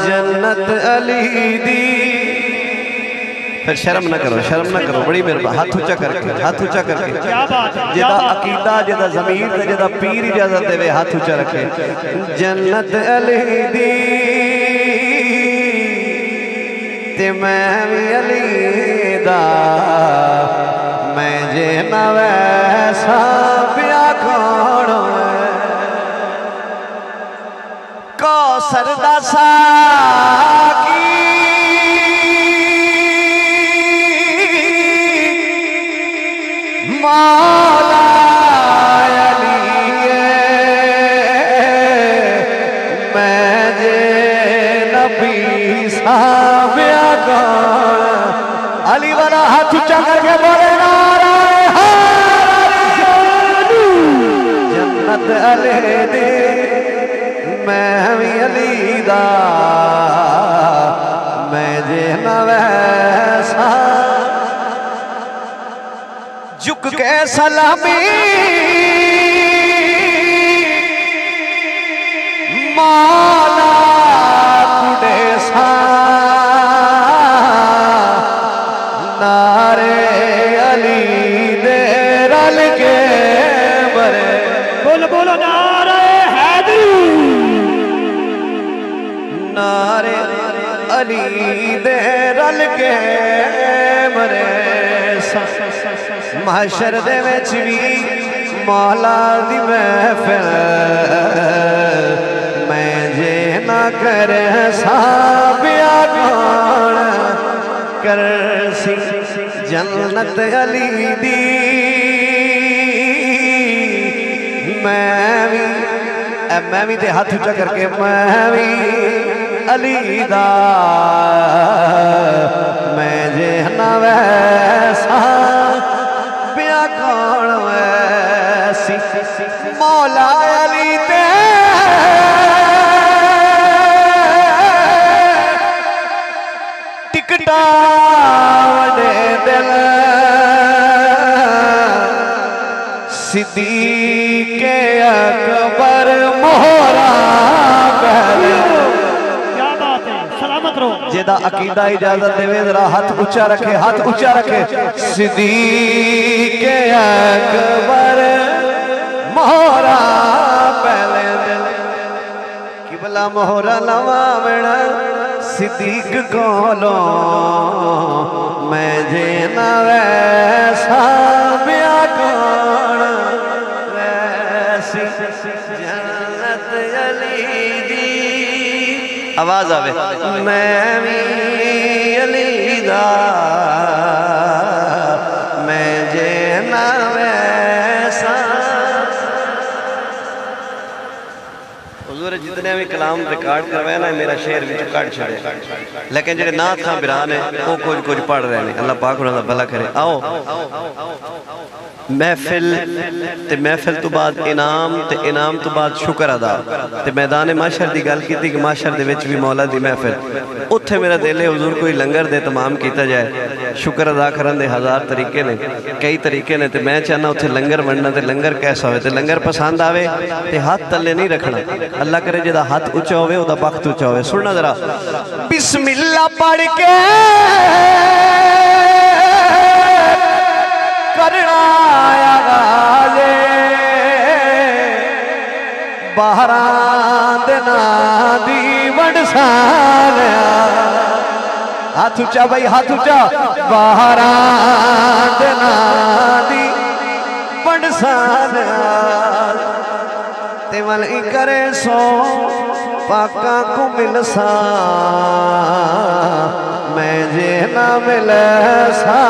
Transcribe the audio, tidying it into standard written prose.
जन्नत अली दी। फिर शर्म ना करो, शर्म ना करो, बड़ी मेहरबानी। हाथ ऊंचा करके, हाथ ऊंचा करके। जेदा अकीदा, जेदा ज़मीर, जेदा पीर इजाजत देवे, हाथ ऊंचा रखे। जन्नत अली दी ते मैं भी अली दा, मैं जे ना वैसा पिया कौन कौसर दा साकी मौला अली मैं जे नबी साबिया कौन। अली वाला हाथ ऊंचा करके बोले जन्नत अली दे मैं भी अली दा, मैं जे ना वैसा झुक के सलामी मौला कुड़े सा नारे अली दे रल के मरे। बोलो बोलो नारे हैदरी, नारे अली दे रल के मरे। महशर दे विच भी मौला दी महफिल मैं जे ना कर साबिया कौन कर सी। जन्नत अली दी मैं भी ते हाथ ऊंचा करके मैं भी अली दा, मैं जे ना वैसा पिया कौन वैसी। मौला अली ते टिकटा वडे दिल सिद्दीक़ अकबर मोहरा पहले। क्या बात है, सलामत रहो। जेदा अकीदा इजाजत देवे जरा हाथ ऊंचा रखे, हाथ ऊंचा रखे। सिद्दीक़ अकबर मोहरा पहले दिल किबला मोहरा लवा मेरा सिद्दीक़ कोलो मैं जे ना वैसा बिया कौन वैसी। जन्नत अली दी आवाज आवे मैं भी अली दा, मैं जे ना वैसा। हुजूर जितने भी कलाम रिकॉर्ड करवाया ना मेरा शेर भी कट छड़े, लेकिन जेडे नाथ खां बिरा ने वो कुछ पढ़ रहे हैं। अल्लाह पाक उन्हां दा भला करे। आओ महफिल तो बाद इनाम ते इनाम तो बाद शुक्र अदा ते मैदान माशर की गल की कि माशर दे विच भी मौला दी महफिल उत्थे मेरा दिल है हुजूर कोई लंगर दे तमाम किया जाए। शुक्र अदा करन दे हज़ार तरीके ने, कई तरीके ने ते मैं चाहना उत्थे लंगर बनना ते लंगर कैसा होवे ते लंगर पसंद आवे ते हाथ तले नहीं रखना। अल्लाह करे जेदा हाथ ऊंचा होवे ओदा वक्त ऊंचा होवे। सुनना जरा बिस्मिल्लाह पढ़ के करना आगाज़े बाहरां दिना दी वंडसालिया। हाथ ऊंचा भाई, हाथ ऊंचा। बाहरां दिना दी वंडसालिया ते वल करे सो पाका को मिलसा मैं जे ना मिले सा